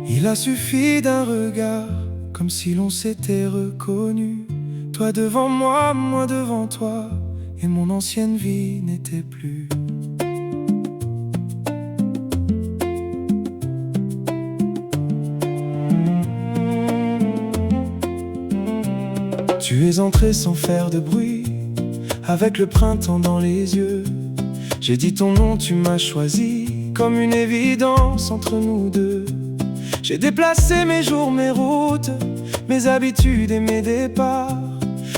Il a suffi d'un regard, comme si l'on s'était reconnu. Toi devant moi, moi devant toi, et mon ancienne vie n'était plus. Tu es entré sans faire de bruit, avec le printemps dans les yeux. J'ai dit ton nom, tu m'as choisi, comme une évidence entre nous deux. J'ai déplacé mes jours, mes routes, mes habitudes et mes départs,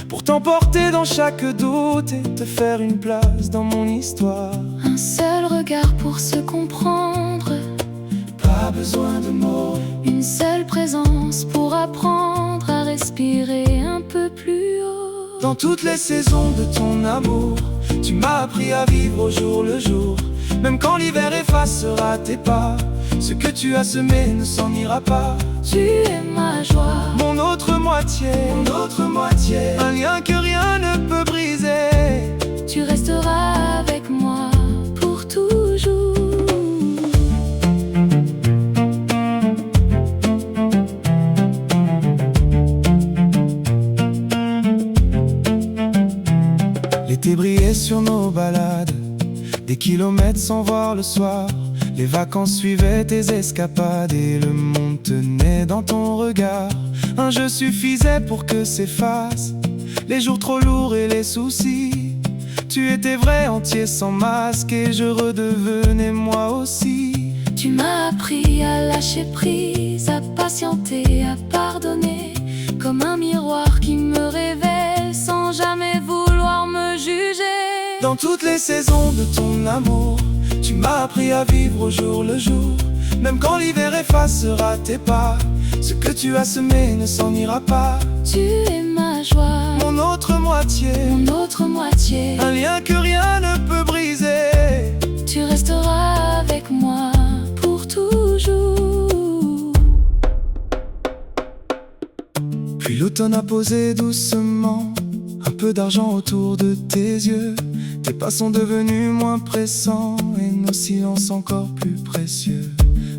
pour t'emporter dans chaque doute et te faire une place dans mon histoire. Un seul regard pour se comprendre, pas besoin de mots. Une seule présence pour apprendre à respirer un peu plus haut. Dans toutes les saisons de ton amour, tu m'as appris à vivre au jour le jour. Même quand l'hiver effacera tes pas, ce que tu as semé ne s'en ira pas. Tu es ma joie, mon autre moitié, un lien que rien ne peut briser. Tu resteras avec moi pour toujours. L'été brillait sur nos balades, des kilomètres sans voir le soir. Les vacances suivaient tes escapades et le monde tenait dans ton regard. Un jeu suffisait pour que s'effacent les jours trop lourds et les soucis. Tu étais vrai, entier, sans masque, et je redevenais moi aussi. Tu m'as appris à lâcher prise, à patienter, à pardonner, comme un miroir qui me révèle sans jamais vouloir me juger. Dans toutes les saisons de ton amour, tu m'as appris à vivre au jour le jour. Même quand l'hiver effacera tes pas, ce que tu as semé ne s'en ira pas. Tu es ma joie, mon autre moitié, un lien que rien ne peut briser. Tu resteras avec moi pour toujours. Puis l'automne a posé doucement un peu d'argent autour de tes yeux. Tes pas sont devenus moins pressants et nos silences encore plus précieux.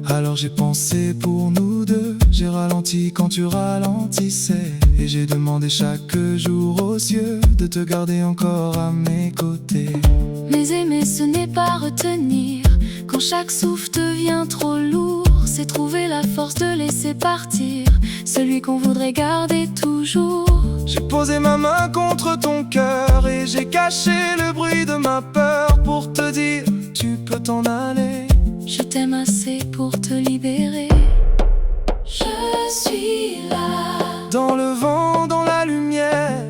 Alors j'ai pensé pour nous deux, j'ai ralenti quand tu ralentissais, et j'ai demandé chaque jour aux cieux de te garder encore à mes côtés. Mais aimer ce n'est pas retenir, quand chaque souffle devient trop lourd, c'est trouver la force de laisser partir celui qu'on voudrait garder toujours. J'ai posé ma main contre ton cœur et j'ai caché le bruit de ma peur pour te dire tu peux t'en aller. Je t'aime assez pour te libérer. Je suis là, dans le vent, dans la lumière.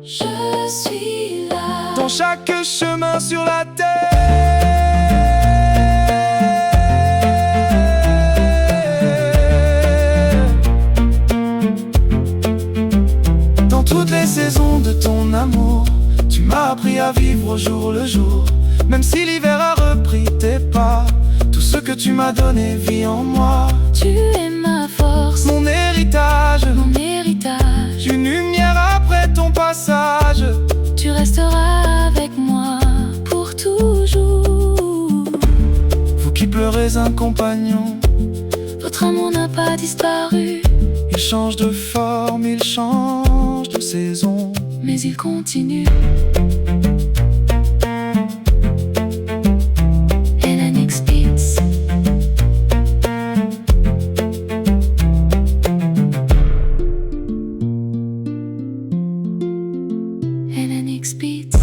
Je suis là, dans chaque chemin sur la terre. Dans toutes les saisons de ton amour, tu m'as appris à vivre au jour le jour. Même si l'hiver a repris tes pas, tout ce que tu m'as donné vit en moi. Tu es ma force, mon héritage, une lumière après ton passage. Tu resteras avec moi pour toujours. Vous qui pleurez un compagnon, votre amour n'a pas disparu. Il change de forme, il change de saison, mais il continue. NNX Beats.